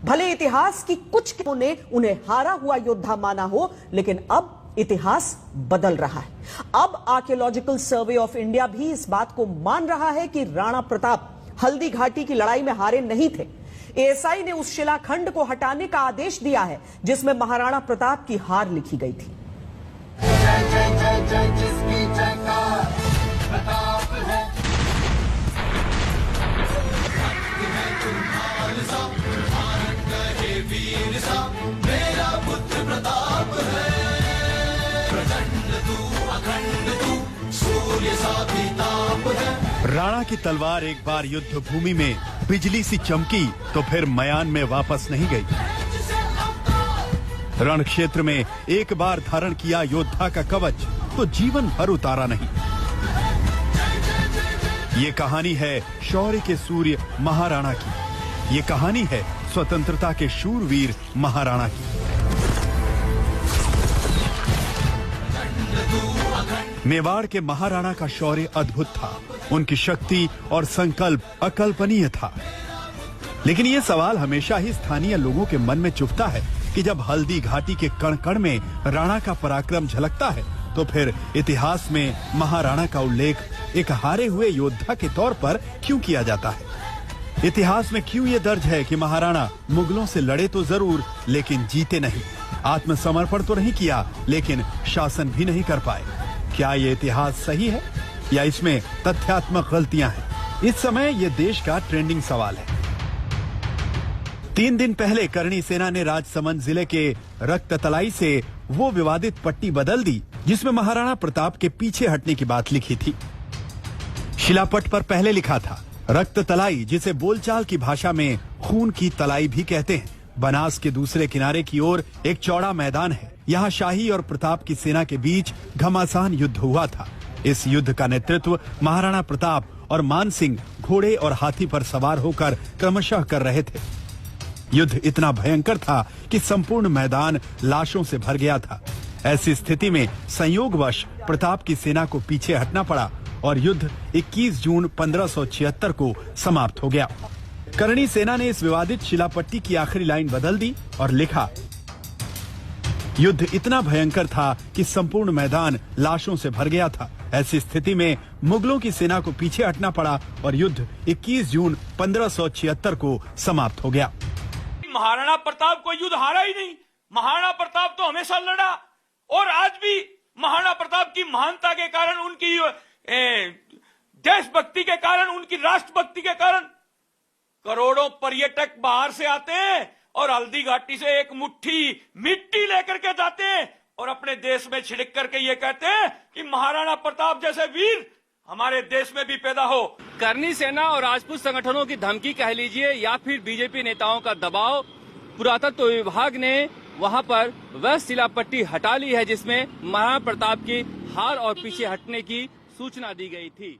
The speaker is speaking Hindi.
भले इतिहास की कुछ ने उन्हें हारा हुआ योद्धा माना हो, लेकिन अब इतिहास बदल रहा है। अब आर्कियोलॉजिकल सर्वे ऑफ इंडिया भी इस बात को मान रहा है कि राणा प्रताप हल्दी घाटी की लड़ाई में हारे नहीं थे। एएसआई ने उस शिलाखंड को हटाने का आदेश दिया है जिसमें महाराणा प्रताप की हार लिखी गई थी। जय जय जय जय जिसकी जयकार प्रताप है, वीर सा मेरा पुत्र प्रताप है, प्रचंड तू अखंड तू सूर्य सा भी ताप है। राणा की तलवार एक बार युद्ध भूमि में बिजली सी चमकी तो फिर मयान में वापस नहीं गई। रण क्षेत्र में एक बार धारण किया योद्धा का कवच तो जीवन भर उतारा नहीं। ये कहानी है शौर्य के सूर्य महाराणा की। ये कहानी है स्वतंत्रता के शूरवीर महाराणा की। मेवाड़ के महाराणा का शौर्य अद्भुत था। उनकी शक्ति और संकल्प अकल्पनीय था। लेकिन ये सवाल हमेशा ही स्थानीय लोगों के मन में चुभता है कि जब हल्दी घाटी के कण कण में राणा का पराक्रम झलकता है तो फिर इतिहास में महाराणा का उल्लेख एक हारे हुए योद्धा के तौर पर क्यों किया जाता है? इतिहास में क्यों ये दर्ज है कि महाराणा मुगलों से लड़े तो जरूर लेकिन जीते नहीं, आत्मसमर्पण तो नहीं किया लेकिन शासन भी नहीं कर पाए? क्या ये इतिहास सही है या इसमें तथ्यात्मक गलतियां हैं? इस समय ये देश का ट्रेंडिंग सवाल है। 3 दिन पहले करणी सेना ने राजसमंद जिले के रक्ततलाई से वो विवादित पट्टी बदल दी जिसमें महाराणा प्रताप के पीछे हटने की बात लिखी थी। शिलापट पर पहले लिखा था रक्ततलाई, जिसे बोलचाल की भाषा में खून की तलाई भी कहते हैं। बनास के दूसरे किनारे की ओर एक चौड़ा मैदान है। यहाँ शाही और प्रताप की सेना के बीच घमासान युद्ध हुआ था। इस युद्ध का नेतृत्व महाराणा प्रताप और मान सिंह घोड़े और हाथी पर सवार होकर क्रमशः कर रहे थे। युद्ध इतना भयंकर था कि संपूर्ण मैदान लाशों से भर गया था। ऐसी स्थिति में संयोगवश प्रताप की सेना को पीछे हटना पड़ा और युद्ध 21 जून 1576 को समाप्त हो गया। करणी सेना ने इस विवादित शिलापट्टी की आखिरी लाइन बदल दी और लिखा, युद्ध इतना भयंकर था कि संपूर्ण मैदान लाशों से भर गया था। ऐसी स्थिति में मुगलों की सेना को पीछे हटना पड़ा और युद्ध 21 जून 1576 को समाप्त हो गया। महाराणा प्रताप को युद्ध हारा ही नहीं। महाराणा प्रताप तो हमेशा लड़ा और आज भी महाराणा प्रताप की महानता के कारण, उनकी देशभक्ति के कारण, उनकी राष्ट्रभक्ति के कारण करोड़ों पर्यटक बाहर से आते हैं और हल्दी घाटी से एक मुट्ठी मिट्टी लेकर के जाते हैं और अपने देश में छिड़क करके ये कहते हैं कि महाराणा प्रताप जैसे वीर हमारे देश में भी पैदा हो। करणी सेना और राजपूत संगठनों की धमकी कह लीजिए या फिर बीजेपी नेताओं का दबाव, पुरातत्व विभाग ने वहां पर वह शिलापट्टी हटा ली है जिसमें महाराणा प्रताप की हार और पीछे हटने की सूचना दी गई थी।